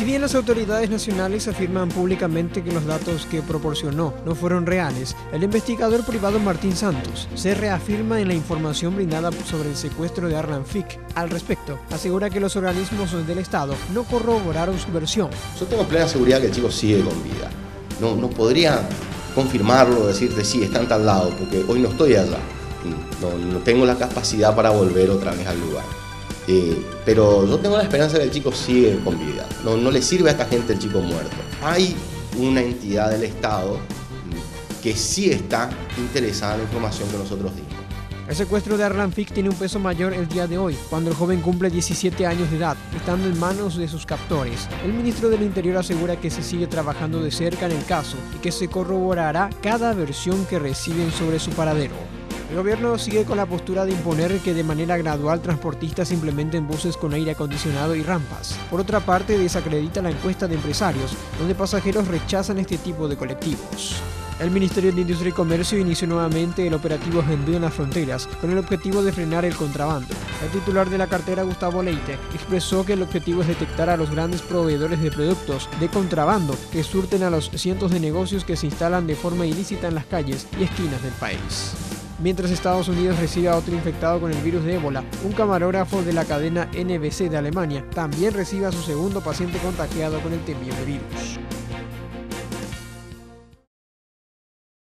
Si bien las autoridades nacionales afirman públicamente que los datos que proporcionó no fueron reales, el investigador privado Martín Santos se reafirma en la información brindada sobre el secuestro de Arlan Fick. Al respecto, asegura que los organismos del Estado no corroboraron su versión. Yo tengo plena seguridad que el chico sigue con vida. No podría confirmarlo, decirte sí, está en tal lado, porque hoy no estoy allá. No tengo la capacidad para volver otra vez al lugar. Pero yo tengo la esperanza de que el chico sigue con vida. No le sirve a esta gente el chico muerto. Hay una entidad del Estado que sí está interesada en la información que nosotros dimos. El secuestro de Arlan Fick tiene un peso mayor el día de hoy, cuando el joven cumple 17 años de edad, estando en manos de sus captores. El ministro del Interior asegura que se sigue trabajando de cerca en el caso y que se corroborará cada versión que reciben sobre su paradero. El gobierno sigue con la postura de imponer que de manera gradual transportistas implementen buses con aire acondicionado y rampas. Por otra parte, desacredita la encuesta de empresarios, donde pasajeros rechazan este tipo de colectivos. El Ministerio de Industria y Comercio inició nuevamente el operativo Gendú en las fronteras, con el objetivo de frenar el contrabando. El titular de la cartera, Gustavo Leite, expresó que el objetivo es detectar a los grandes proveedores de productos de contrabando que surten a los cientos de negocios que se instalan de forma ilícita en las calles y esquinas del país. Mientras Estados Unidos recibe a otro infectado con el virus de ébola, un camarógrafo de la cadena NBC de Alemania también recibe a su segundo paciente contagiado con el temible virus.